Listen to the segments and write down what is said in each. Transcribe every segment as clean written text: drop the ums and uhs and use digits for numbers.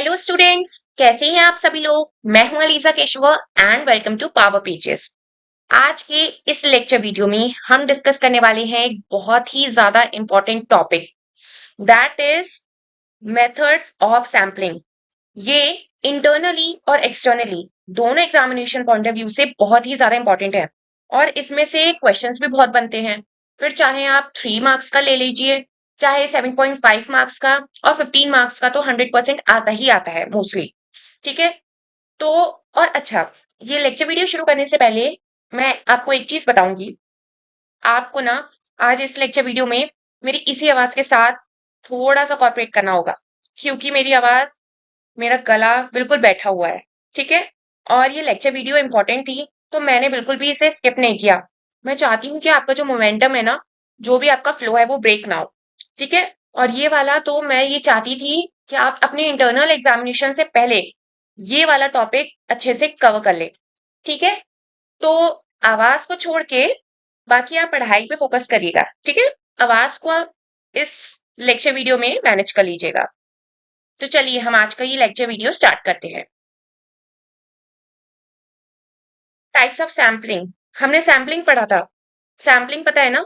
Hello students, कैसे हैं आप सभी लोग। मैं हूं Aliza Keshava and welcome to power pages. आज के इस लेक्चर वीडियो में हम डिस्कस करने वाले हैं एक बहुत ही ज्यादा important topic, that is methods of sampling. ये इंटरनली और एक्सटर्नली दोनों एग्जामिनेशन पॉइंट ऑफ व्यू से बहुत ही ज्यादा इंपॉर्टेंट है और इसमें से क्वेश्चंस भी बहुत बनते हैं। फिर चाहे आप 3 मार्क्स का ले लीजिए, चाहे 7.5 मार्क्स का, और 15 मार्क्स का तो 100% आता ही आता है मोस्टली। ठीक है। तो और अच्छा, ये लेक्चर वीडियो शुरू करने से पहले मैं आपको एक चीज बताऊंगी। आपको ना आज इस लेक्चर वीडियो में मेरी इसी आवाज के साथ थोड़ा सा कॉर्पोरेट करना होगा, क्योंकि मेरी आवाज, मेरा गला बिल्कुल बैठा हुआ है। ठीक है। और ये लेक्चर वीडियो इंपॉर्टेंट थी, तो मैंने बिल्कुल भी इसे स्किप नहीं किया। मैं चाहती हूँ कि आपका जो मोमेंटम है ना, जो भी आपका फ्लो है, वो ब्रेक ना हो। ठीक है। और ये वाला तो मैं ये चाहती थी कि आप अपने इंटरनल एग्जामिनेशन से पहले ये वाला टॉपिक अच्छे से कवर कर ले। ठीक है। तो आवाज को छोड़ के बाकी आप पढ़ाई पे फोकस करिएगा। ठीक है। आवाज को आप इस लेक्चर वीडियो में मैनेज कर लीजिएगा। तो चलिए हम आज का ये लेक्चर वीडियो स्टार्ट करते हैं। Types of sampling. हमने सैम्पलिंग पढ़ा था। सैम्पलिंग पता है ना,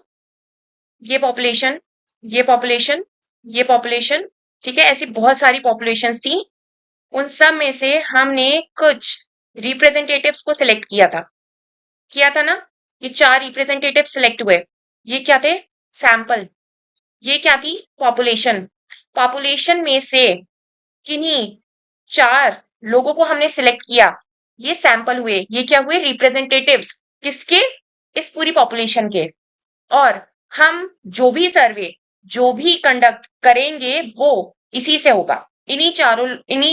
ये पॉपुलेशन, ये पॉपुलेशन, ये पॉपुलेशन। ठीक है। ऐसी बहुत सारी पॉपुलेशंस थी, उन सब में से हमने कुछ रिप्रेजेंटेटिव्स को सिलेक्ट किया था ना। ये 4 रिप्रेजेंटेटिव सिलेक्ट हुए। ये क्या थे? सैंपल। ये क्या थी? पॉपुलेशन। पॉपुलेशन में से किन्हीं 4 लोगों को हमने सिलेक्ट किया, ये सैंपल हुए। ये क्या हुए? रिप्रेजेंटेटिव्स। किसके? इस पूरी पॉपुलेशन के। और हम जो भी कंडक्ट करेंगे वो इसी से होगा, इन्हीं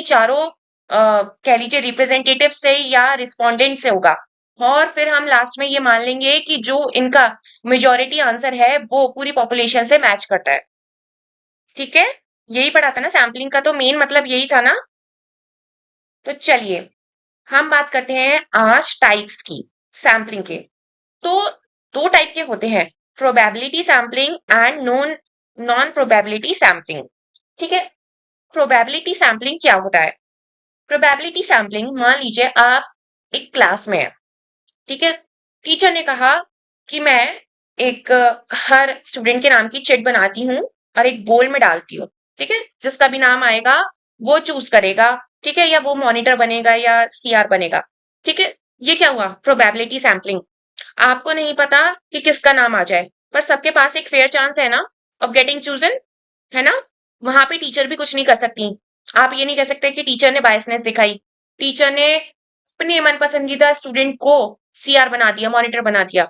चारों कह लीजिए रिप्रेजेंटेटिव से या रिस्पोंडेंट से होगा। और फिर हम लास्ट में ये मान लेंगे कि जो इनका मेजॉरिटी आंसर है वो पूरी पॉपुलेशन से मैच करता है। ठीक है। यही पढ़ा था ना, सैम्पलिंग का तो मेन मतलब यही था ना। तो चलिए हम बात करते हैं आज टाइप्स की, सैम्पलिंग के। तो 2 टाइप के होते हैं, probability sampling and non probability sampling. ठीक है। प्रोबेबिलिटी सैम्पलिंग क्या होता है? प्रोबेबिलिटी सैम्पलिंग, मान लीजिए आप एक क्लास में है। ठीक है। टीचर ने कहा कि मैं एक हर स्टूडेंट के नाम की चिट बनाती हूँ और एक बोल में डालती हूँ। ठीक है। जिसका भी नाम आएगा वो चूज करेगा। ठीक है। या वो मॉनिटर बनेगा या सीआर बनेगा। ठीक है। ये क्या हुआ? Probability sampling. आपको नहीं पता कि किसका नाम आ जाए, पर सबके पास एक फेयर चांस है ना ऑफ गेटिंग चूजन, है ना। वहां पे टीचर भी कुछ नहीं कर सकती। आप ये नहीं कह सकते कि टीचर ने बायसनेस दिखाई। टीचर ने अपने मन पसंदीदा स्टूडेंट को सीआर बना दिया, मॉनिटर बना दिया।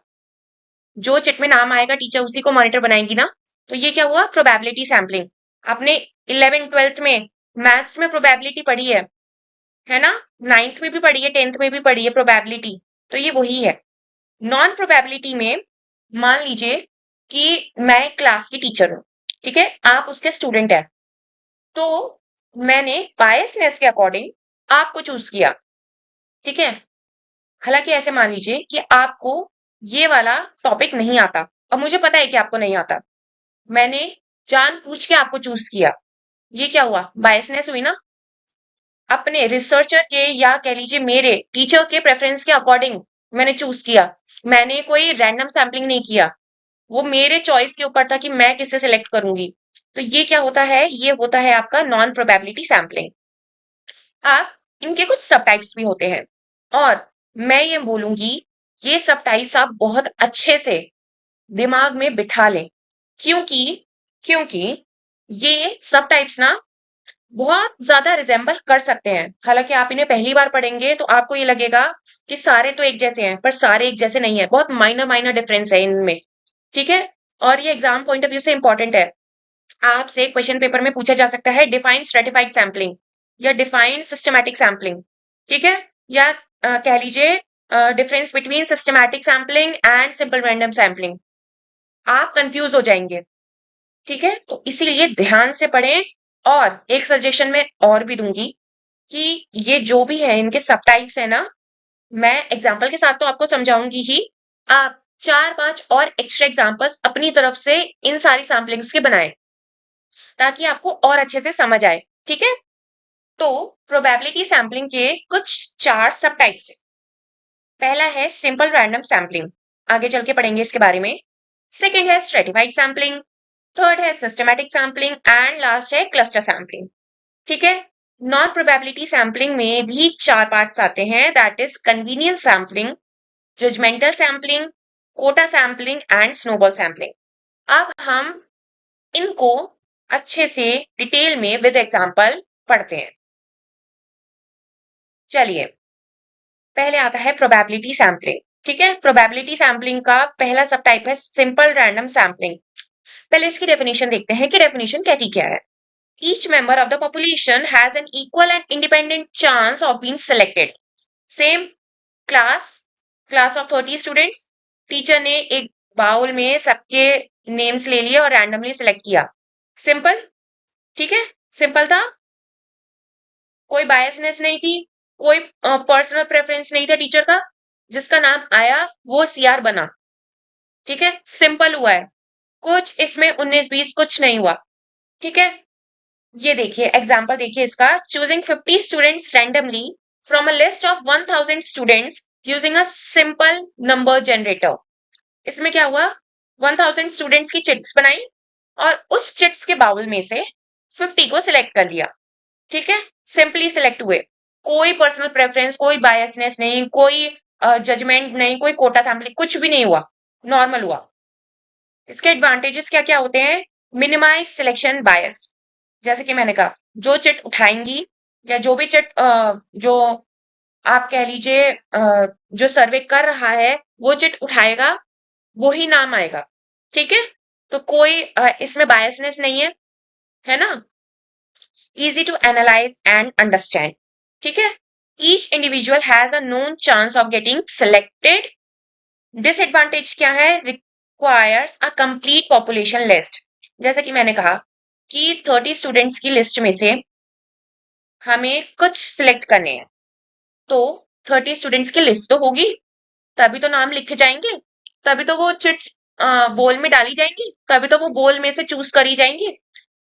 जो चिट में नाम आएगा टीचर उसी को मॉनिटर बनाएंगी ना। तो ये क्या हुआ? Probability sampling. आपने 11th 12th में मैथ्स में प्रोबेबिलिटी पढ़ी है ना। 9th में भी पढ़ी है, 10th में भी पढ़ी है प्रोबेबिलिटी। तो ये वही है। नॉन प्रोबेबिलिटी में मान लीजिए कि मैं क्लास की टीचर हूं। ठीक है। आप उसके स्टूडेंट है, तो मैंने बायसनेस के अकॉर्डिंग आपको चूज किया। ठीक है। हालांकि ऐसे मान लीजिए कि आपको ये वाला टॉपिक नहीं आता और मुझे पता है कि आपको नहीं आता। मैंने जानबूझ के आपको चूज किया। ये क्या हुआ? बायसनेस हुई ना। अपने रिसर्चर के या कह लीजिए मेरे टीचर के प्रेफरेंस के अकॉर्डिंग मैंने चूज किया। मैंने कोई रैंडम सैम्पलिंग नहीं किया। वो मेरे चॉइस के ऊपर था कि मैं किसे सिलेक्ट करूंगी। तो ये क्या होता है? ये होता है आपका नॉन प्रोबेबिलिटी सैम्पलिंग। आप इनके कुछ सब टाइप्स भी होते हैं, और मैं ये बोलूंगी ये सब टाइप्स आप बहुत अच्छे से दिमाग में बिठा लें, क्योंकि क्योंकि ये सब टाइप्स ना बहुत ज्यादा रिजेंबल कर सकते हैं। हालांकि आप इन्हें पहली बार पढ़ेंगे तो आपको ये लगेगा कि सारे तो एक जैसे हैं, पर सारे एक जैसे नहीं है, बहुत माइनर माइनर डिफरेंस है इनमें। ठीक है। और ये एग्जाम पॉइंट ऑफ व्यू से इंपॉर्टेंट है। आपसे क्वेश्चन पेपर में पूछा जा सकता है डिफाइन स्ट्रेटिफाइड सैम्पलिंग या डिफाइन सिस्टमैटिक सैम्पलिंग। ठीक है। या कह लीजिए difference between systematic sampling and simple random sampling. आप कंफ्यूज हो जाएंगे। ठीक है। तो इसीलिए ध्यान से पढ़ें। और एक सजेशन मैं और भी दूंगी कि ये जो भी है इनके सब टाइप्स है ना, मैं एग्जाम्पल के साथ तो आपको समझाऊंगी ही। आप 4-5 और एक्स्ट्रा एग्जाम्पल्स अपनी तरफ से इन सारी सैम्पलिंग्स के बनाएं, ताकि आपको और अच्छे से समझ आए। ठीक है। तो प्रोबेबिलिटी सैम्पलिंग के कुछ 4 सब टाइप्स है। पहला है सिंपल रैंडम सैम्पलिंग, आगे चल के पढ़ेंगे इसके बारे में। सेकेंड है स्ट्रेटिफाइड सैम्पलिंग, थर्ड है सिस्टमैटिक सैम्पलिंग एंड लास्ट है क्लस्टर सैम्पलिंग। ठीक है। नॉन प्रोबेबिलिटी सैम्पलिंग में भी 4 पार्ट्स आते हैं, that is convenience sampling, judgmental sampling, quota sampling and snowball sampling. अब हम इनको अच्छे से डिटेल में विद एग्जांपल पढ़ते हैं। चलिए, पहले आता है प्रोबेबिलिटी सैम्पलिंग। ठीक है। प्रोबेबिलिटी सैम्पलिंग का पहला सब टाइप है सिंपल रैंडम सैम्पलिंग। पहले इसकी डेफिनेशन देखते हैं कि डेफिनेशन कहती क्या है। Each member of the population has an equal and independent chance of being selected. Same class of 30 students. Teacher ने एक बाउल में सबके नेम्स ले लिए और रैंडमली सिलेक्ट किया। सिंपल। ठीक है। सिंपल था, कोई बायसनेस नहीं थी, कोई पर्सनल प्रेफरेंस नहीं था टीचर का। जिसका नाम आया वो सीआर बना। ठीक है। सिंपल हुआ है, कुछ इसमें 19-20 कुछ नहीं हुआ। ठीक है। ये देखिए एग्जाम्पल देखिए इसका। Choosing 50 students randomly from a list of 1000 students using a simple number generator. इसमें क्या हुआ, 1000 स्टूडेंट्स की चिट्स बनाई और उस चिट्स के बाउल में से 50 को सिलेक्ट कर लिया। ठीक है। सिंपली सिलेक्ट हुए, कोई पर्सनल प्रेफरेंस, कोई बायसनेस नहीं, कोई जजमेंट नहीं, कोई कोटा सैम्पलिंग, कुछ भी नहीं हुआ, नॉर्मल हुआ। इसके एडवांटेजेस क्या क्या होते हैं। मिनिमाइज सिलेक्शन बायस, जैसे कि मैंने कहा, जो चिट उठाएंगी या जो भी चिट जो आप कह लीजिए जो सर्वे कर रहा है वो चिट उठाएगा, वो ही नाम आएगा। ठीक है। तो कोई इसमें बायसनेस नहीं है ना। easy to analyze and understand. ठीक है। Each individual has a known chance of getting selected. Disadvantage क्या है, requires a complete population list. जैसे कि मैंने कहा कि 30 स्टूडेंट्स की लिस्ट में से हमें कुछ सिलेक्ट करने हैं, तो 30 स्टूडेंट्स की लिस्ट तो होगी, तभी तो नाम लिखे जाएंगे, तभी तो वो चिट्स बोल में डाली जाएंगी, तभी तो वो बोल में से चूज करी जाएंगी।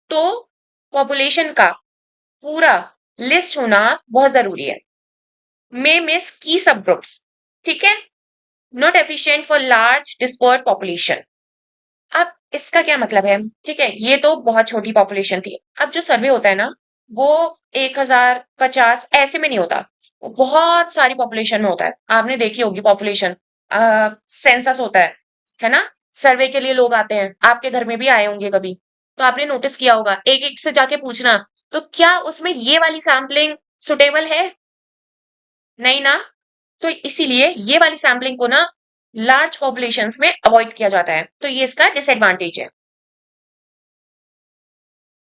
तो पॉपुलेशन का पूरा लिस्ट होना बहुत जरूरी है। मे मिस की सब ग्रुप्स। ठीक है। Not efficient for large dispersed population. अब इसका क्या मतलब है। ठीक है, ये तो बहुत छोटी पॉपुलेशन थी। अब जो सर्वे होता है ना, वो 1000 50 ऐसे में नहीं होता, वो बहुत सारी पॉपुलेशन में होता है। आपने देखी होगी पॉपुलेशन सेंसस होता है ना। सर्वे के लिए लोग आते हैं, आपके घर में भी आए होंगे कभी, तो आपने नोटिस किया होगा एक एक से जाके पूछना, तो क्या उसमें ये वाली सैम्पलिंग सुटेबल है, नहीं ना। तो इसीलिए ये वाली सैम्पलिंग को ना लार्ज पॉपुलेशंस में अवॉइड किया जाता है, तो ये इसका डिसएडवांटेज है।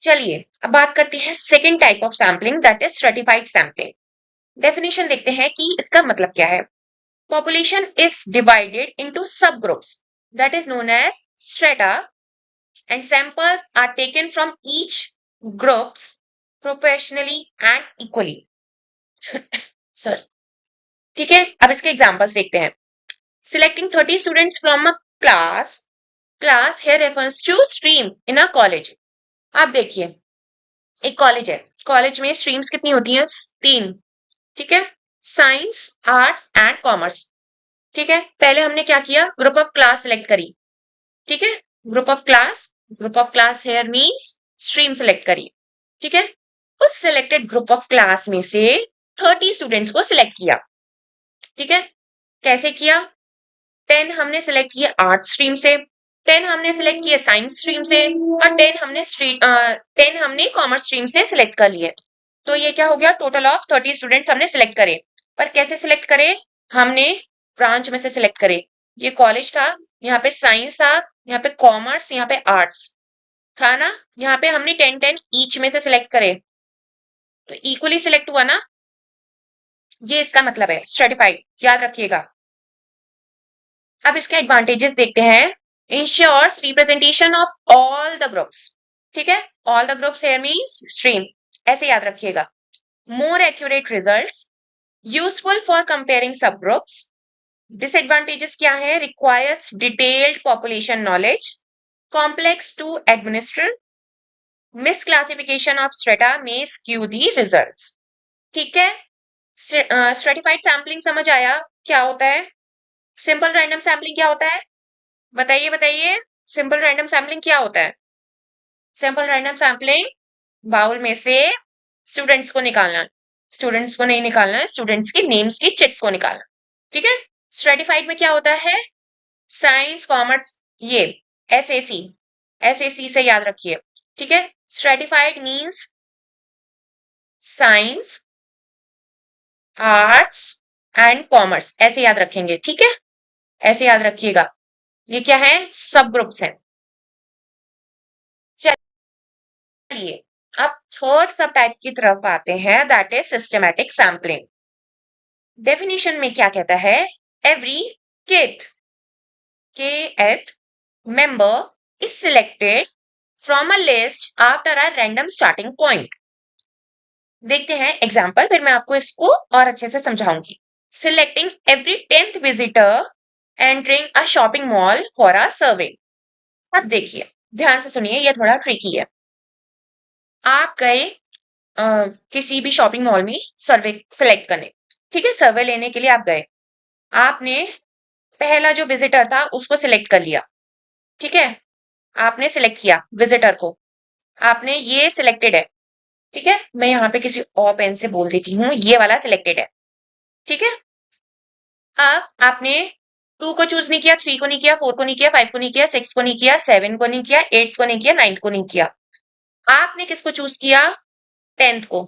चलिए अब बात करते हैं second type of sampling, that is stratified sampling. Definition देखते हैं कि इसका मतलब क्या है। Population is divided into sub groups, that is known as strata, and samples are taken from each groups proportionally and equally. Sorry. ठीक है। अब इसके एग्जांपल्स देखते हैं। Selecting 30 students from a class here refers to stream in a college. आप देखिए, एक college है, कॉलेज में स्ट्रीम्स कितनी होती हैं, 3। ठीक है। Science, arts and commerce. ठीक है। पहले हमने क्या किया, ग्रुप ऑफ क्लास सिलेक्ट करी। ठीक है। Group of class here means stream select करी। ठीक है। उस सिलेक्टेड ग्रुप ऑफ क्लास में से 30 स्टूडेंट्स को सिलेक्ट किया। ठीक है। कैसे किया, 10 हमने सिलेक्ट किए आर्ट स्ट्रीम से, 10 हमने सिलेक्ट किए साइंस स्ट्रीम से, और 10 हमने कॉमर्स स्ट्रीम से सिलेक्ट कर लिए। तो ये क्या हो गया, टोटल ऑफ 30 स्टूडेंट्स हमने सिलेक्ट करे। पर कैसे सिलेक्ट करे, हमने ब्रांच में से सिलेक्ट करे। ये कॉलेज था, यहाँ पे साइंस था, यहाँ पे कॉमर्स, यहाँ पे आर्ट्स था ना। यहाँ पे हमने 10-10 ईच में से सिलेक्ट करे, तो इक्वली सिलेक्ट हुआ ना। ये इसका मतलब है स्ट्रेटिफाइड, याद रखिएगा। अब इसके एडवांटेजेस देखते हैं। Ensures representation of all the groups. ठीक है। All the groups here means stream, ऐसे याद रखिएगा। More accurate results, useful for comparing sub groups. Disadvantages क्या है, requires detailed population knowledge, complex to administer, misclassification of strata may skew the results. ठीक है। Stratified sampling समझ आया क्या होता है? सिंपल रैंडम सैम्पलिंग क्या होता है? बताइए बताइए, सिंपल रैंडम सैम्पलिंग क्या होता है? सिंपल रैंडम सैम्पलिंग बाउल में से स्टूडेंट्स को निकालना, स्टूडेंट्स को नहीं निकालना है, स्टूडेंट्स की नेम्स की चिट्स को निकालना। ठीक है। स्ट्रेटिफाइड में क्या होता है? साइंस कॉमर्स, ये एसएसी, एसएसी से याद रखिए। ठीक है। Stratified means science, arts and commerce, ऐसे याद रखेंगे। ठीक है, ऐसे याद रखिएगा। ये क्या है? सब ग्रुप्स हैं। चलिए अब थर्ड सब टाइप की तरफ आते हैं, that is systematic sampling. Definition में क्या कहता है? Every kth kth member is selected from a list after a random starting point. देखते हैं एग्जाम्पल, फिर मैं आपको इसको और अच्छे से समझाऊंगी। Selecting every 10th visitor entering a shopping mall for a survey. अब देखिए, ध्यान से सुनिए, ये थोड़ा ट्रिकी है। आप गए किसी भी शॉपिंग मॉल में सर्वे सिलेक्ट करने। ठीक है, सर्वे लेने के लिए आप गए। आपने पहला जो विजिटर था उसको सिलेक्ट कर लिया। ठीक है, आपने सिलेक्ट किया विजिटर को, आपने ये सिलेक्टेड है। ठीक है, मैं यहाँ पे किसी और पेन से बोल देती हूँ, ये वाला सिलेक्टेड है। ठीक है। अब आपने 2 को चूज नहीं किया, 3 को नहीं किया, 4 को नहीं किया, 5 को नहीं किया, 6 को नहीं किया, 7 को नहीं किया, 8 को नहीं किया, 9 को नहीं किया। आपने किसको चूज किया? 10th को।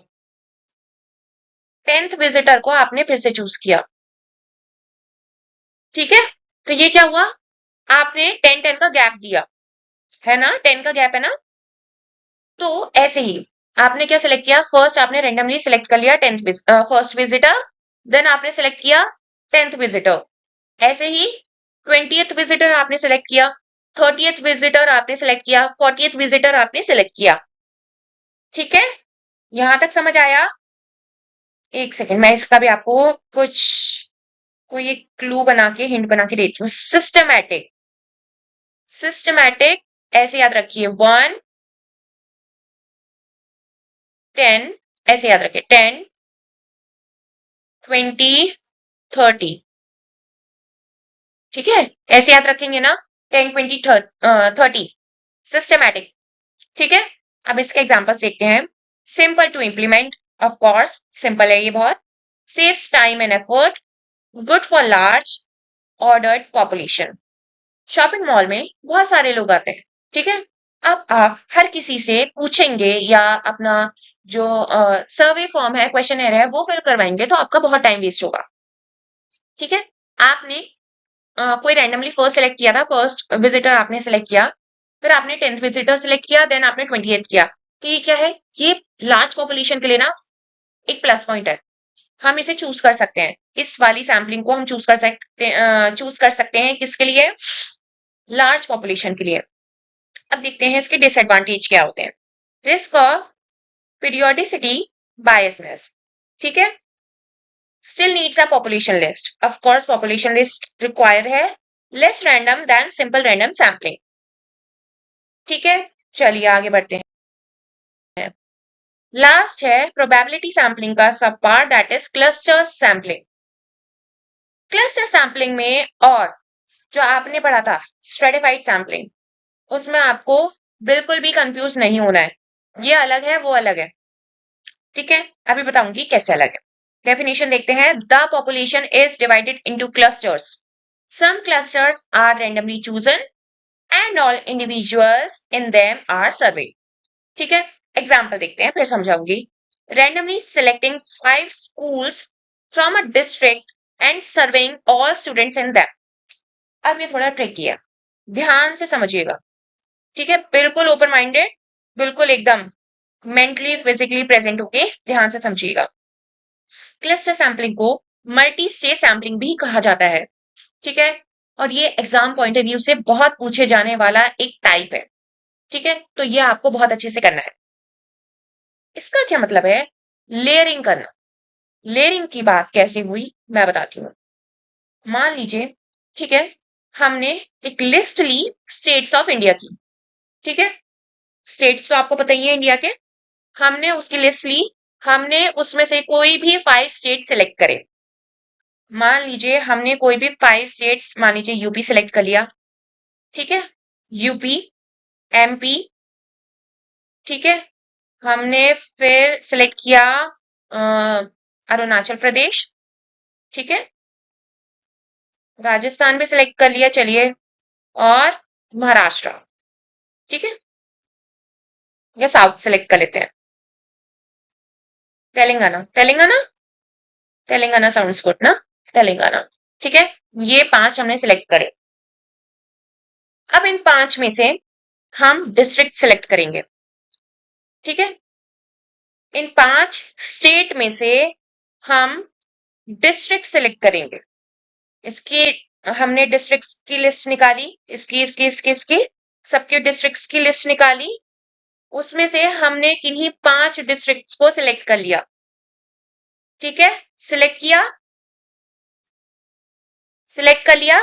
10th विजिटर को आपने फिर से चूज किया। ठीक है, तो ये क्या हुआ? आपने 10 का गैप दिया, है ना? 10 का गैप है ना? तो ऐसे ही आपने क्या सिलेक्ट किया? फर्स्ट आपने रेंडमली सिलेक्ट कर लिया 10th फर्स्ट विजिटर, देन आपने सिलेक्ट किया 10th विजिटर। ऐसे ही 20th विजिटर आपने सिलेक्ट किया, 30th विजिटर आपने सिलेक्ट किया, 40th विजिटर आपने सिलेक्ट किया। ठीक है, यहां तक समझ आया? एक सेकेंड, मैं इसका भी आपको कुछ कोई एक क्लू बना के, हिंट बना के देती हूँ। सिस्टमैटिक, सिस्टमैटिक ऐसे याद रखिए, 1 10, ऐसे याद रखिए, 10 20 30। ठीक है, ऐसे याद रखेंगे ना, 10 20 30, सिस्टमैटिक। ठीक है, अब इसके एग्जांपल्स देखते हैं। Simple to implement, of course simple है ये बहुत। Saves time and effort, good for large ordered population. Shopping mall में बहुत सारे लोग आते हैं। ठीक है, अब आप हर किसी से पूछेंगे या अपना जो सर्वे फॉर्म है, क्वेश्चनर है, वो फिल करवाएंगे, तो आपका बहुत टाइम वेस्ट होगा। ठीक है, आपने कोई रैंडमली फर्स्ट सेलेक्ट किया था, फर्स्ट विजिटर आपने सेलेक्ट किया, फिर आपने 10th विजिटर सेलेक्ट किया, देन आपने 20th किया। तो ये क्या है? ये लार्ज पॉपुलेशन के लिए ना एक प्लस पॉइंट है। हम इसे चूज कर सकते हैं, इस वाली सैम्पलिंग को हम चूज कर सकते हैं किसके लिए? लार्ज पॉपुलेशन के लिए। अब देखते हैं इसके डिसएडवांटेज क्या होते हैं। Risk of periodicity biasness. ठीक है, still needs a population list. Of course, population list require है, less random than simple random sampling. ठीक है, चलिए आगे बढ़ते हैं। लास्ट है प्रोबेबिलिटी सैम्पलिंग का सब part, that is cluster sampling. Cluster sampling में, और जो आपने पढ़ा था स्ट्रेटिफाइड सैम्पलिंग, उसमें आपको बिल्कुल भी कंफ्यूज नहीं होना है। ये अलग है, वो अलग है। ठीक है, अभी बताऊंगी कैसे अलग है। डेफिनेशन देखते हैं। The population is divided into clusters. Some clusters are randomly chosen and all individuals in them are surveyed. ठीक है, एग्जाम्पल देखते हैं फिर समझाऊंगी। Randomly selecting 5 schools from a district and surveying all students in them. अब ये थोड़ा tricky है, ध्यान से समझिएगा। ठीक है, बिल्कुल ओपन माइंडेड, बिल्कुल एकदम मेंटली फिजिकली प्रेजेंट होके ध्यान से समझिएगा। क्लस्टर सैम्पलिंग को मल्टी स्टेज सैम्पलिंग भी कहा जाता है। ठीक है, और ये एग्जाम पॉइंट ऑफ व्यू से बहुत पूछे जाने वाला एक टाइप है। ठीक है, तो ये आपको बहुत अच्छे से करना है। इसका क्या मतलब है? लेयरिंग करना। लेयरिंग की बात कैसे हुई मैं बताती हूँ। मान लीजिए, ठीक है, हमने एक लिस्ट ली स्टेट्स ऑफ इंडिया की। ठीक है, स्टेट्स तो आपको पता ही है इंडिया के। हमने उसकी लिस्ट ली हमने उसमें से कोई भी 5 स्टेट सिलेक्ट करे। मान लीजिए हमने कोई भी 5 स्टेट्स, मान लीजिए यूपी सिलेक्ट कर लिया, ठीक है, यूपी, एमपी, ठीक है, हमने फिर सिलेक्ट किया अरुणाचल प्रदेश, ठीक है, राजस्थान भी सिलेक्ट कर लिया, चलिए, और महाराष्ट्र, ठीक है, या साउथ सिलेक्ट कर लेते हैं, तेलंगाना, तेलंगाना, तेलंगाना साउंड्स गुड ना, तेलंगाना, ठीक है, ये 5 हमने सिलेक्ट करे। अब इन 5 में से हम डिस्ट्रिक्ट सिलेक्ट करेंगे, ठीक है, इन 5 स्टेट में से हम डिस्ट्रिक्ट सिलेक्ट करेंगे। इसकी हमने डिस्ट्रिक्ट्स की लिस्ट निकाली, इसकी सबके डिस्ट्रिक्ट्स की लिस्ट निकाली, उसमें से हमने किन्हीं 5 डिस्ट्रिक्ट्स को सिलेक्ट कर लिया, ठीक है, सिलेक्ट किया, सिलेक्ट कर लिया।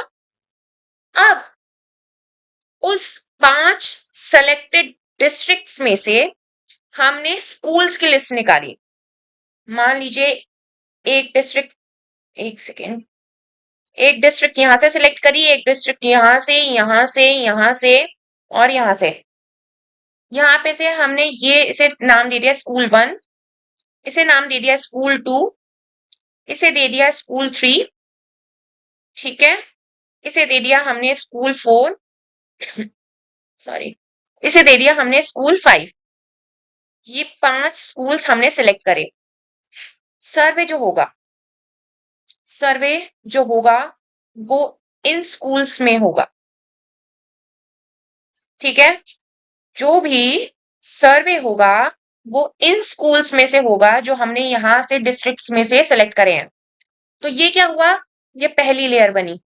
अब उस 5 सेलेक्टेड डिस्ट्रिक्ट्स में से हमने स्कूल्स की लिस्ट निकाली। मान लीजिए एक डिस्ट्रिक्ट, एक सेकेंड, एक डिस्ट्रिक्ट यहां से सिलेक्ट करी, एक डिस्ट्रिक्ट यहां से, यहां से, यहां से और यहां से। यहां पे से हमने ये इसे नाम दे दिया स्कूल 1, इसे नाम दे दिया स्कूल 2, इसे दे दिया स्कूल 3, ठीक है, इसे दे दिया हमने स्कूल 4, सॉरी, इसे दे दिया हमने स्कूल 5। ये 5 स्कूल्स हमने सिलेक्ट करे। सर्वे जो होगा, सर्वे जो होगा वो इन स्कूल्स में होगा, ठीक है, जो भी सर्वे होगा वो इन स्कूल्स में से होगा जो हमने यहां से डिस्ट्रिक्ट्स में से सिलेक्ट करे हैं। तो ये क्या हुआ, ये पहली लेयर बनी,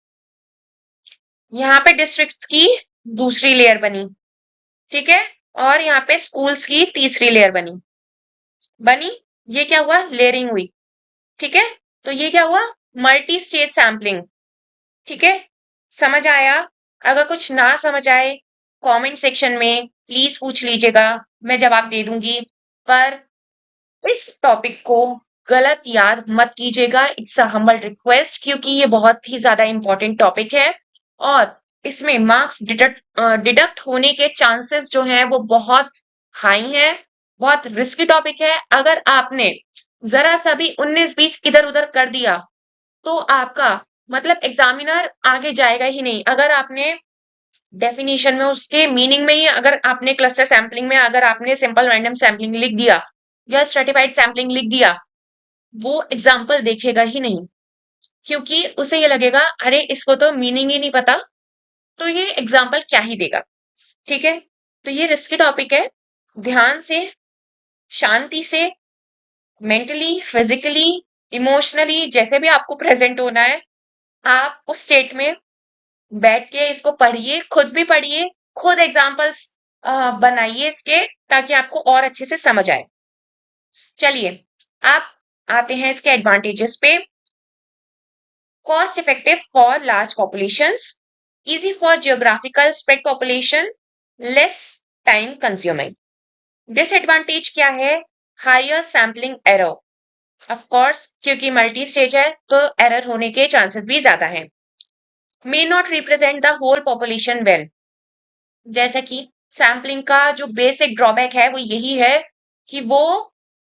यहाँ पे डिस्ट्रिक्ट्स की दूसरी लेयर बनी, ठीक है, और यहाँ पे स्कूल्स की तीसरी लेयर बनी, ये क्या हुआ, लेयरिंग हुई, ठीक है। तो ये क्या हुआ, मल्टी स्टेट सैम्पलिंग, ठीक है, समझ आया? अगर कुछ ना समझ आए कमेंट सेक्शन में प्लीज पूछ लीजिएगा, मैं जवाब दे दूंगी, पर इस टॉपिक को गलत याद मत कीजिएगा, इट्स अ हम्बल रिक्वेस्ट, क्योंकि ये बहुत ही ज्यादा इंपॉर्टेंट टॉपिक है और इसमें मार्क्स डिडक्ट होने के चांसेस जो हैं वो बहुत हाई है, बहुत रिस्की टॉपिक है। अगर आपने जरा सा भी 19-20 इधर उधर कर दिया तो आपका मतलब एग्जामिनर आगे जाएगा ही नहीं। अगर आपने डेफिनेशन में उसके मीनिंग में ही अगर आपने क्लस्टर सैम्पलिंग में अगर आपने सिंपल रैंडम सैम्पलिंग लिख दिया या स्ट्रेटिफाइड सैम्पलिंग लिख दिया, वो एग्जाम्पल देखेगा ही नहीं, क्योंकि उसे ये लगेगा अरे इसको तो मीनिंग ही नहीं पता, तो ये एग्जाम्पल क्या ही देगा, ठीक है। तो ये रिस्की टॉपिक है, ध्यान से, शांति से, मेंटली, फिजिकली, इमोशनली, जैसे भी आपको प्रेजेंट होना है, आप उस स्टेट में बैठ के इसको पढ़िए, खुद भी पढ़िए, खुद एग्जाम्पल्स बनाइए इसके, ताकि आपको और अच्छे से समझ आए। चलिए आप आते हैं इसके एडवांटेजेस पे। Cost effective for large populations, easy for geographical spread population, less time consuming. Disadvantage क्या है, higher sampling error, of course क्योंकि मल्टी स्टेज है तो एरर होने के चांसेस भी ज्यादा हैं। May not represent the whole population well, जैसा कि सैम्पलिंग का जो बेसिक ड्रॉबैक है वो यही है कि वो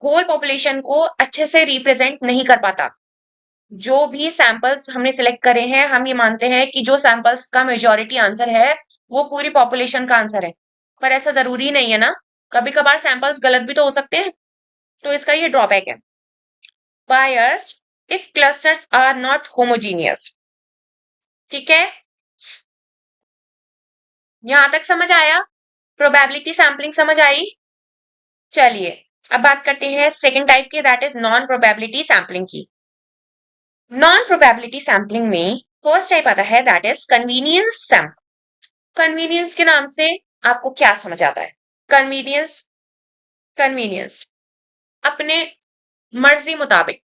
होल पॉपुलेशन को अच्छे से रिप्रेजेंट नहीं कर पाता। जो भी सैंपल्स हमने सिलेक्ट करे हैं, हम ये मानते हैं कि जो सैंपल्स का मेजॉरिटी आंसर है वो पूरी पॉपुलेशन का आंसर है, पर ऐसा जरूरी नहीं है ना, कभी कभार सैंपल्स गलत भी तो हो सकते हैं, तो इसका ये ड्रॉबैक है। Biased if clusters are not homogeneous, ठीक है, यहां तक समझ आया? प्रोबेबिलिटी सैम्पलिंग समझ आई? चलिए अब बात करते हैं सेकेंड टाइप की, that is non probability sampling की। नॉन प्रोबेबिलिटी सैम्पलिंग में फर्स्ट टाइप आता है that is convenience sample. Convenience के नाम से आपको क्या समझ आता है? कन्वीनियंस, कन्वीनियंस अपने मर्जी मुताबिक,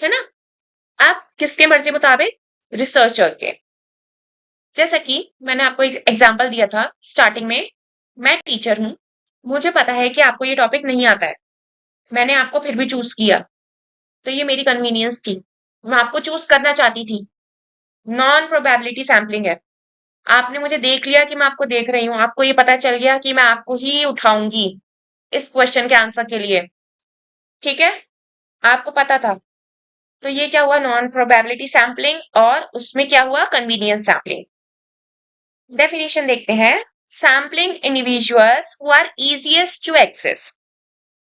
है ना, आप किसके मर्जी मुताबिक? रिसर्चर के। जैसा कि मैंने आपको एक एग्जांपल दिया था स्टार्टिंग में, मैं टीचर हूं, मुझे पता है कि आपको ये टॉपिक नहीं आता है, मैंने आपको फिर भी चूज किया, तो ये मेरी कन्वीनियंस थी, मैं आपको चूज करना चाहती थी। नॉन प्रोबेबिलिटी सैम्पलिंग है, आपने मुझे देख लिया कि मैं आपको देख रही हूँ, आपको ये पता चल गया कि मैं आपको ही उठाऊंगी इस क्वेश्चन के आंसर के लिए, ठीक है, आपको पता था। तो ये क्या हुआ, नॉन प्रोबेबिलिटी सैम्पलिंग, और उसमें क्या हुआ, कन्वीनियंस सैम्पलिंग। डेफिनेशन देखते हैं, sampling individuals who are easiest to access,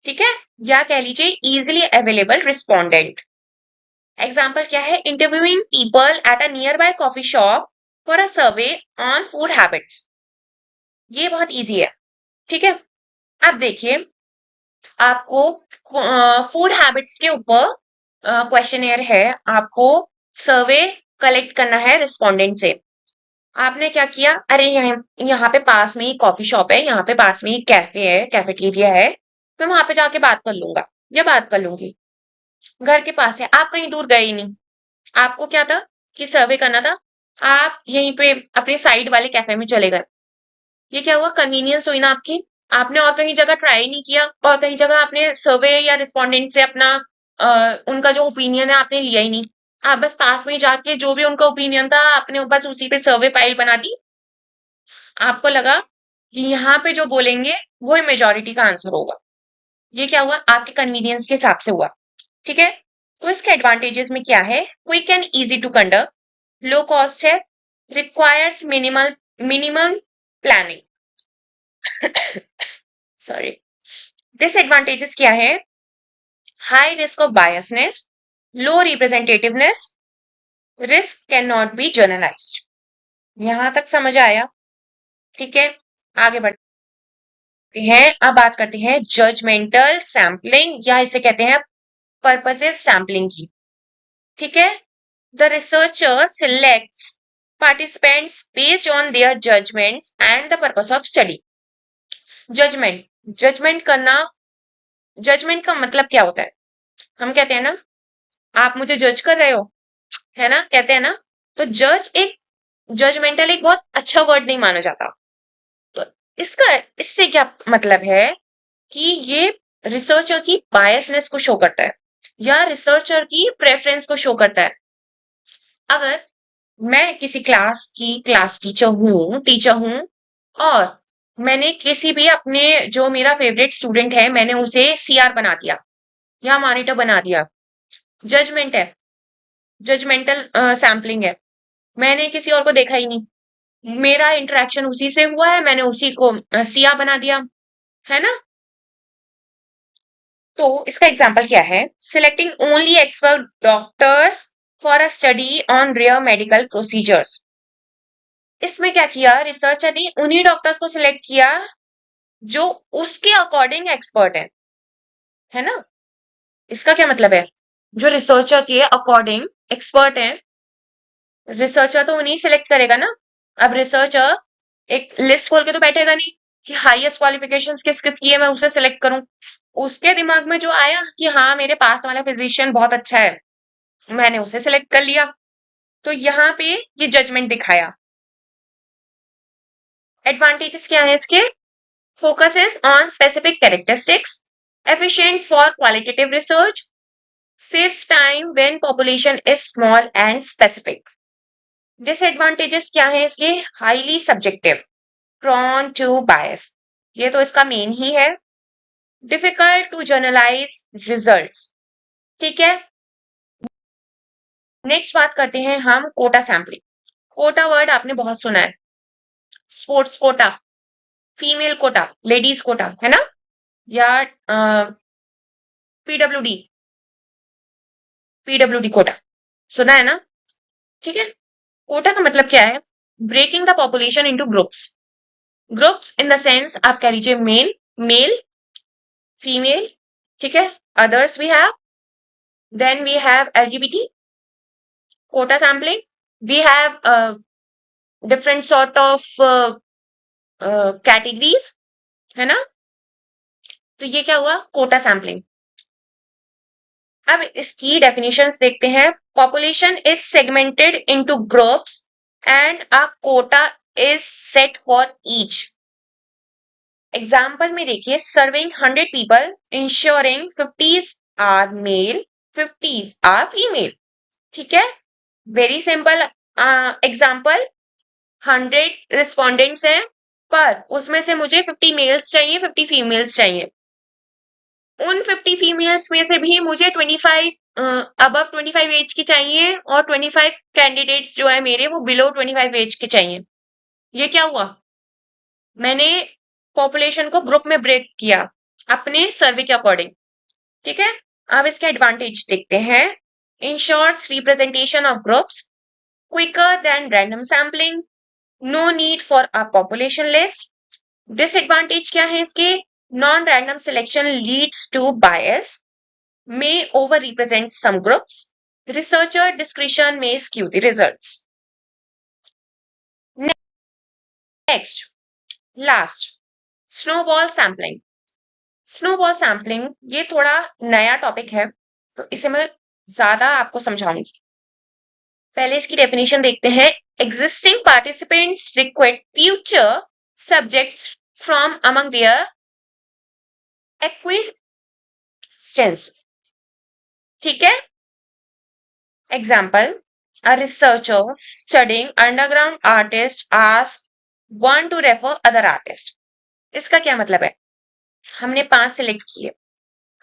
ठीक है, या कह लीजिए इजिली अवेलेबल रिस्पोंडेंट। एग्जाम्पल क्या है, interviewing people at a near by coffee shop for a survey on food habits, ये बहुत इजी है, ठीक है। अब देखिए, आपको फूड हैबिट्स के ऊपर क्वेश्चनेयर है, आपको सर्वे कलेक्ट करना है रिस्पोंडेंट से। आपने क्या किया, अरे यहाँ पे पास में ही कॉफी शॉप है, यहाँ पे पास में ही कैफे है, कैफेटेरिया है, मैं वहां पे जाके बात कर लूंगा या बात कर लूंगी, घर के पास है, आप कहीं दूर गए ही नहीं। आपको क्या था कि सर्वे करना था, आप यहीं पे अपने साइड वाले कैफे में चले गए। ये क्या हुआ, कन्वीनियंस हुई ना आपकी, आपने और कहीं जगह ट्राई नहीं किया, और कहीं जगह आपने सर्वे या रिस्पोंडेंट से अपना उनका जो ओपिनियन है आपने लिया ही नहीं, आप बस पास में ही जाके जो भी उनका ओपिनियन था आपने बस उसी पे सर्वे फाइल बना दी। आपको लगा कि यहाँ पे जो बोलेंगे वो मेजोरिटी का आंसर होगा, ये क्या हुआ, आपके कन्वीनियंस के हिसाब से हुआ, ठीक है। तो इसके एडवांटेजेस में क्या है, quick and easy to conduct, low cost है, requires minimal minimum planning, sorry. Disadvantages क्या है, high risk of biasness, low representativeness, risk can not be generalised. यहां तक समझ आया, ठीक है। आगे बढ़ते हैं, अब बात करते हैं जजमेंटल सैम्पलिंग, या इसे कहते हैं पर्पसिव सैम्पलिंग की, ठीक है। The researcher selects participants based on their judgments and the purpose of study. Judgment, judgment करना, जजमेंट का मतलब क्या होता है, हम कहते हैं ना, आप मुझे जज कर रहे हो, है ना, कहते हैं ना, तो जज एक, जजमेंटल एक बहुत अच्छा वर्ड नहीं माना जाता। तो इसका, इससे क्या मतलब है कि ये रिसर्चर की बायसनेस को शो करता है, या रिसर्चर की प्रेफरेंस को शो करता है। अगर मैं किसी क्लास की क्लास टीचर हूं, और मैंने किसी भी अपने जो मेरा फेवरेट स्टूडेंट है मैंने उसे सीआर बना दिया या मॉनिटर बना दिया, जजमेंट है, जजमेंटल सैम्पलिंग है, मैंने किसी और को देखा ही नहीं, मेरा इंटरेक्शन उसी से हुआ है, मैंने उसी को सीआर बना दिया, है ना। तो इसका एग्जाम्पल क्या है, selecting only expert doctors for a study on rare medical procedures. इसमें क्या किया, रिसर्चर ने उन्हीं डॉक्टर्स को सिलेक्ट किया जो उसके अकॉर्डिंग एक्सपर्ट है ना। इसका क्या मतलब है, जो रिसर्चर के अकॉर्डिंग एक्सपर्ट है, रिसर्चर तो उन्हीं सिलेक्ट करेगा ना। अब रिसर्चर एक लिस्ट खोल के तो बैठेगा नहीं कि हाईएस्ट क्वालिफिकेशंस किस किस की है मैं उसे सिलेक्ट करूं, उसके दिमाग में जो आया कि हाँ मेरे पास वाला फिजिशियन बहुत अच्छा है, मैंने उसे सिलेक्ट कर लिया, तो यहाँ पे ये जजमेंट दिखाया। एडवांटेजेस क्या है इसके, focuses on specific characteristics, efficient for qualitative research, saves time when population is small and specific. Disadvantages क्या है इसके, highly subjective, prone to bias, ये तो इसका मेन ही है, difficult to generalize results, ठीक है। नेक्स्ट बात करते हैं हम कोटा सैम्पलिंग। कोटा वर्ड आपने बहुत सुना है, sports quota, female quota, ladies quota, है ना, या पीडब्ल्यूडी, पीडब्ल्यूडी कोटा सुना है ना, ठीक है। कोटा का मतलब क्या है, breaking the population into groups, groups in the sense आप कह लीजिए मेल, मेल, फीमेल, ठीक है, others we have, then we have LGBT, quota sampling, we have different sort of categories, है ना। तो ये क्या हुआ, कोटा सैम्पलिंग। अब इसकी डेफिनेशंस देखते हैं, population is segmented into groups and a quota is set for each. Example में देखिए, serving 100 people, insuring 50 are male, 50 are female. ठीक है, वेरी सिंपल एग्जाम्पल। 100 रिस्पोंडेंट्स हैं, पर उसमें से मुझे 50 मेल्स चाहिए, 50 फीमेल्स चाहिए। उन 50 फीमेल्स में से भी मुझे 25 अबव 25 एज की चाहिए, और 25 कैंडिडेट्स जो है मेरे, वो बिलो 25 एज के चाहिए। ये क्या हुआ? मैंने पॉपुलेशन को ग्रुप में ब्रेक किया अपने सर्वे के अकॉर्डिंग। ठीक है, अब इसके एडवांटेज देखते हैं। Ensures representation of groups, quicker than random sampling, no need for a population list. Disadvantage क्या है इसके? Non random selection leads to bias, may over-represent some groups. Researcher discretion may skew the results. Next, last, snowball sampling. Snowball sampling ये थोड़ा नया topic है, तो इसे मैं ज्यादा आपको समझाऊंगी। पहले इसकी डेफिनेशन देखते हैं। Existing participants recruit future subjects from among their acquaintance. ठीक है, example, a researcher studying underground artists asks one to refer other artists. इसका क्या मतलब है? हमने 5 सिलेक्ट किए,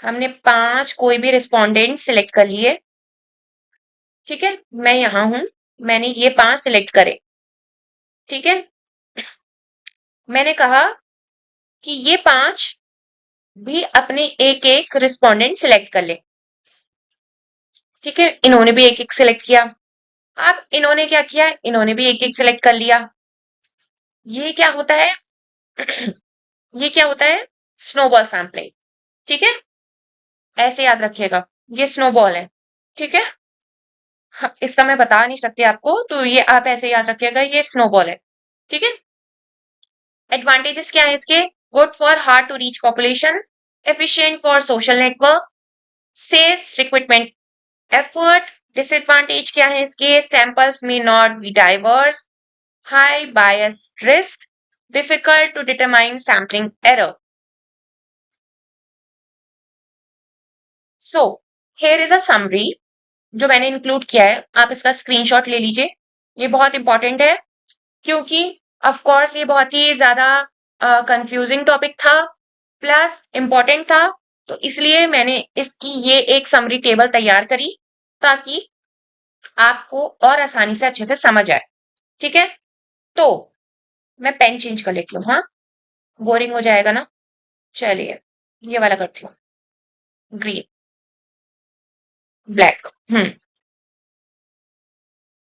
हमने 5 कोई भी रिस्पोंडेंट सिलेक्ट कर लिए। ठीक है, मैं यहां हूं, मैंने ये 5 सिलेक्ट करे। ठीक है, मैंने कहा कि ये 5 भी अपने एक एक रिस्पोंडेंट सिलेक्ट कर ले। ठीक है, इन्होंने भी एक एक सिलेक्ट किया। अब इन्होंने क्या किया? इन्होंने भी एक एक सिलेक्ट कर लिया। ये क्या होता है? ये क्या होता है? Snowball sampling. ठीक है, ऐसे याद रखिएगा, ये स्नोबॉल है। ठीक है, इसका मैं बता नहीं सकती आपको, तो ये आप ऐसे याद रखिएगा, ये स्नोबॉल है। ठीक है, एडवांटेजेस क्या है इसके? Good for hard to reach population, efficient for social network, saves recruitment effort. Disadvantage क्या है इसके? Samples may not be diverse, high bias risk, difficult to determine sampling error. So here is a summary जो मैंने include किया है, आप इसका screenshot ले लीजिए। ये बहुत इंपॉर्टेंट है, क्योंकि ऑफ कोर्स ये बहुत ही ज्यादा कंफ्यूजिंग टॉपिक था, प्लस इंपॉर्टेंट था, तो इसलिए मैंने इसकी ये एक समरी टेबल तैयार करी ताकि आपको और आसानी से अच्छे से समझ आए। ठीक है, तो मैं पेन चेंज कर लेती हूँ। हाँ, बोरिंग हो जाएगा ना। चलिए, ये वाला करती हूँ, green, black.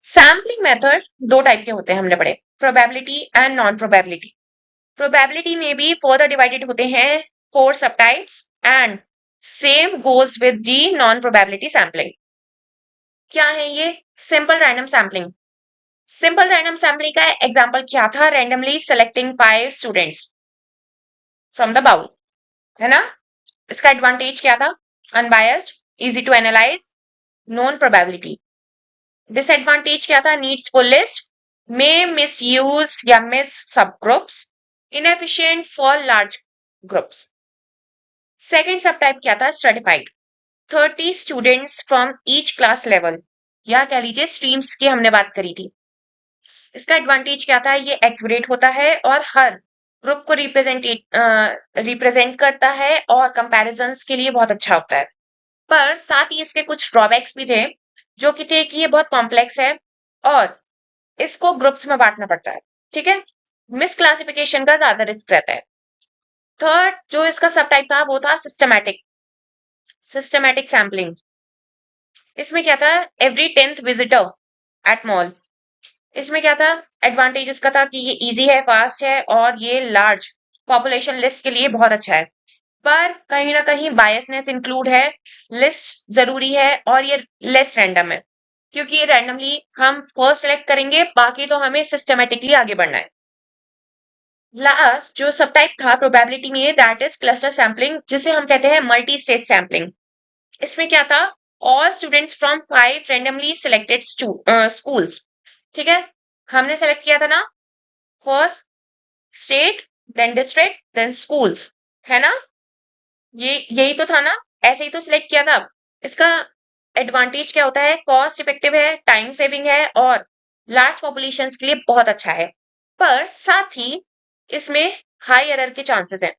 Sampling method 2 type के होते हैं, हमने पढ़े, probability and non probability. Probability में भी फर्दर डिवाइडेड होते हैं 4 sub types, and same goes with the non probability sampling. क्या है ये? Simple random sampling. Simple random sampling का एग्जांपल क्या था? Randomly selecting 5 students from the bowl, है ना। इसका एडवांटेज क्या था? Unbiased, easy to analyse, non probability. Disadvantage क्या था? Needs full list, may misuse या miss subgroups, inefficient for large groups. Second subtype क्या था? Stratified, 30 students from each class level, या कह लीजिए स्ट्रीम्स की हमने बात करी थी। इसका एडवांटेज क्या था? ये एक्यूरेट होता है और हर ग्रुप को रिप्रेजेंट करता है, और कंपैरिजंस के लिए बहुत अच्छा होता है। पर साथ ही इसके कुछ ड्रॉबैक्स भी थे, जो कि थे कि ये बहुत कॉम्प्लेक्स है और इसको ग्रुप्स में बांटना पड़ता है। ठीक है, मिस क्लासिफिकेशन का ज्यादा रिस्क रहता है। थर्ड जो इसका सब टाइप था वो था सिस्टमैटिक सैम्पलिंग। इसमें क्या था? Every 10th visitor at mall. इसमें क्या था? एडवांटेज इसका था कि ये इजी है, फास्ट है, और ये लार्ज पॉपुलेशन लिस्ट के लिए बहुत अच्छा है। पर कहीं ना कहीं बायसनेस इंक्लूड है, लिस्ट जरूरी है, और ये लेस रैंडम है, क्योंकि ये रैंडमली हम फर्स्ट सेलेक्ट करेंगे, बाकी तो हमें सिस्टमेटिकली आगे बढ़ना है। लास्ट जो सब टाइप था प्रोबेबिलिटी में, दैट इज क्लस्टर सैम्पलिंग, जिसे हम कहते हैं मल्टी स्टेज सैम्पलिंग। इसमें क्या था? All students from 5 randomly selected schools. ठीक है, हमने सेलेक्ट किया था ना first state, then district, then schools, है ना? ये यही तो था ना, ऐसे ही तो सिलेक्ट किया था। इसका एडवांटेज क्या होता है? कॉस्ट इफेक्टिव है, टाइम सेविंग है और लार्ज पॉपुलेशंस के लिए बहुत अच्छा है। पर साथ ही इसमें हाई एरर के चांसेस हैं,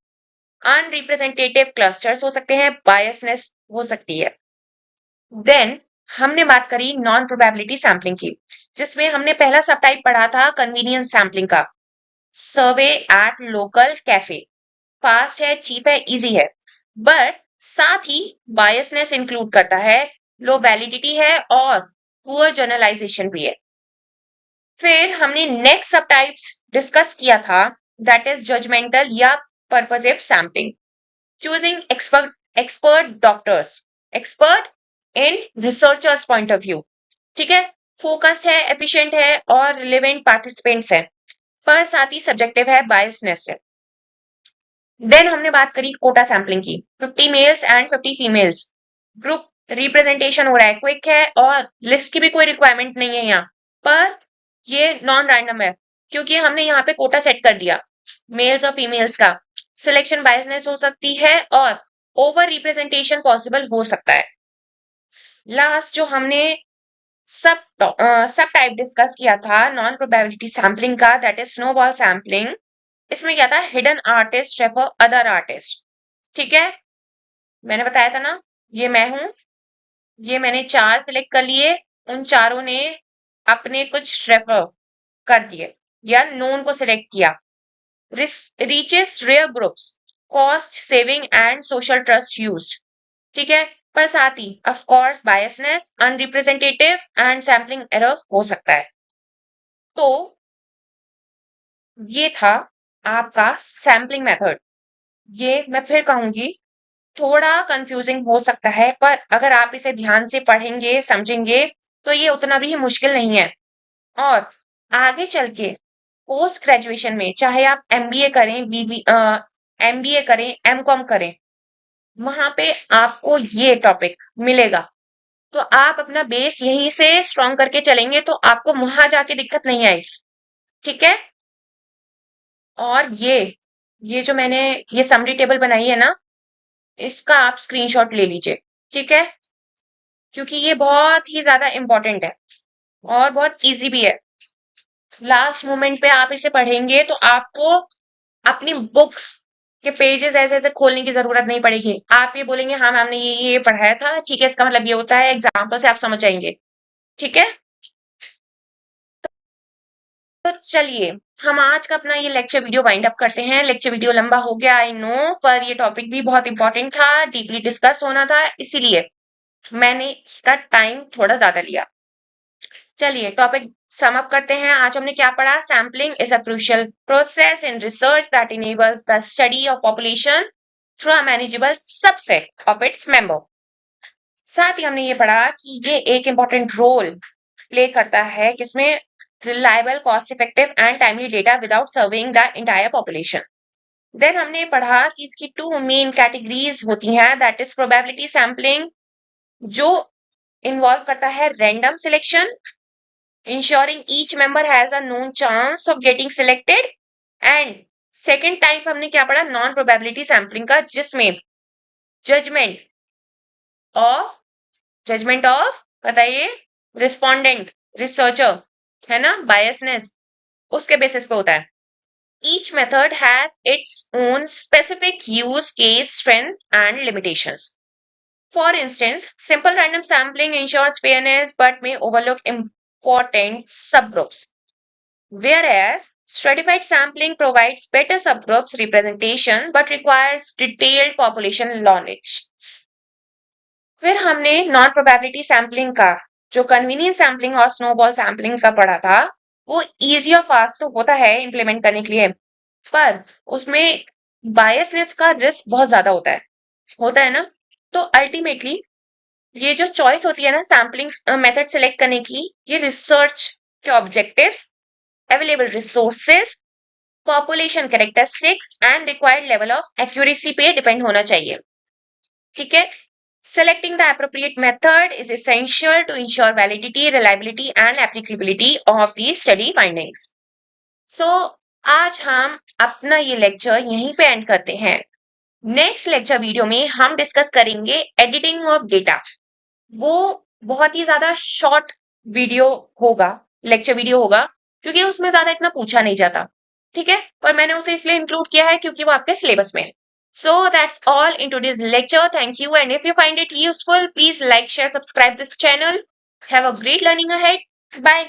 अनरिप्रेजेंटेटिव क्लस्टर्स हो सकते हैं, बायसनेस हो सकती है। देन हमने बात करी नॉन प्रोबेबिलिटी सैम्पलिंग की, जिसमें हमने पहला सब टाइप पढ़ा था कन्वीनियंस सैम्पलिंग का। सर्वे एट लोकल कैफे, फास्ट है, चीप है, इजी है, बट साथ ही बायसनेस इंक्लूड करता है, लो वैलिडिटी है और पुअर जर्नलाइजेशन भी है। फिर हमने नेक्स्ट सब टाइप्स डिस्कस किया था, दैट इज जजमेंटल या purposive sampling, choosing expert doctors, expert in researchers point of view, ठीक है, फोकस्ड है, एफिशिएंट है और रिलेवेंट पार्टिसिपेंट्स है, पर साथ ही सब्जेक्टिव है, बायसनेस है। देन हमने बात करी कोटा सैम्पलिंग की, 50 mails and 50 females, group representation हो रहा है, क्विक है और लिस्ट की भी कोई रिक्वायरमेंट नहीं है यहाँ पर। ये नॉन रैंडम है क्योंकि हमने यहाँ पे कोटा सेट कर दिया मेल्स और फीमेल्स का। सिलेक्शन बायसनेस हो सकती है और ओवर रिप्रेजेंटेशन पॉसिबल हो सकता है। लास्ट जो हमने सब सब टाइप डिस्कस किया था नॉन प्रोबेबिलिटी सैम्पलिंग का, दैट इज स्नोबॉल सैम्पलिंग। इसमें क्या था? Hidden artist refer other artist, ठीक है, मैंने बताया था ना, ये मैं हूं, ये मैंने 4 सिलेक्ट कर लिए, उन चारों ने अपने कुछ रेफर कर दिए या नोन को सिलेक्ट किया। Reaches rare groups, cost saving and social trust used, ठीक है, पर साथ ही of course biasness, unrepresentative and sampling error हो सकता है। तो ये था आपका सैम्पलिंग मेथड। ये मैं फिर कहूंगी, थोड़ा कंफ्यूजिंग हो सकता है, पर अगर आप इसे ध्यान से पढ़ेंगे, समझेंगे, तो ये उतना भी मुश्किल नहीं है। और आगे चल के पोस्ट ग्रेजुएशन में चाहे आप एमबीए करें, एमबीए करें, एमकॉम करें, वहां पे आपको ये टॉपिक मिलेगा। तो आप अपना बेस यहीं से स्ट्रॉन्ग करके चलेंगे तो आपको वहां जाके दिक्कत नहीं आएगी, ठीक है। और ये जो मैंने ये समरी टेबल बनाई है ना, इसका आप स्क्रीनशॉट ले लीजिए, ठीक है, क्योंकि ये बहुत ही ज्यादा इंपॉर्टेंट है और बहुत इजी भी है। लास्ट मोमेंट पे आप इसे पढ़ेंगे तो आपको अपनी बुक्स के पेजेस ऐसे ऐसे खोलने की जरूरत नहीं पड़ेगी। आप ये बोलेंगे हाँ मैम ने ये पढ़ाया था, ठीक है, इसका मतलब ये होता है, एग्जाम्पल से आप समझ जाएंगे, ठीक है। तो चलिए हम आज का अपना ये लेक्चर वीडियो वाइंड अप करते हैं। लेक्चर वीडियो लंबा हो गया आई नो, पर ये टॉपिक भी बहुत इंपॉर्टेंट था, डीपली डिस्कस होना था, इसीलिए मैंने इसका टाइम थोड़ा ज्यादा लिया। चलिए टॉपिक सम अप करते हैं। आज हमने क्या पढ़ा? Sampling is a crucial process in research that enables the study of population through a manageable subset of its member. साथ ही हमने ये पढ़ा कि ये एक इंपॉर्टेंट रोल प्ले करता है किसमें? Reliable, cost effective and timely data without serving the entire population. Then हमने पढ़ा कि इसकी 2 मेन कैटेगरीज होती हैं, दैट इज प्रोबेबिलिटी सैम्पलिंग जो इन्वॉल्व करता है random selection, ensuring each member has a known chance of getting selected, and second type हमने क्या पढ़ा? नॉन प्रोबेबिलिटी सैम्पलिंग का, जिसमें जजमेंट ऑफ बताइए, रिस्पोंडेंट, रिसर्चर, है ना, बायसनेस उसके बेसिस पे होता है। Each method has its own specific use case, strength and limitations. For instance, simple random sampling ensures fairness but may overlook important subgroups, whereas stratified sampling provides better subgroups representation but requires detailed population knowledge. फिर हमने non probability sampling का जो convenience sampling और snowball sampling का पढ़ा था, वो easy और फास्ट तो होता है इंप्लीमेंट करने के लिए, पर उसमें बायसनेस का रिस्क बहुत ज्यादा होता है ना। तो अल्टीमेटली ये जो चॉइस होती है ना सैम्पलिंग मेथड सिलेक्ट करने की, ये रिसर्च के objectives, available resources, population characteristics and required level of accuracy पे डिपेंड होना चाहिए, ठीक है। Selecting the appropriate method is essential to ensure validity, reliability and applicability of the study findings. So आज हम अपना ये लेक्चर यहीं पे एंड करते हैं। नेक्स्ट लेक्चर वीडियो में हम डिस्कस करेंगे एडिटिंग ऑफ डेटा। वो बहुत ही ज्यादा शॉर्ट वीडियो होगा, लेक्चर वीडियो होगा, क्योंकि उसमें ज्यादा इतना पूछा नहीं जाता। ठीक है, पर मैंने उसे इसलिए इंक्लूड किया है क्योंकि वो आपके सिलेबस में है। So that's all in today's lecture. Thank you. And if you find it useful, please like, share, subscribe this channel. Have a great learning ahead. Bye.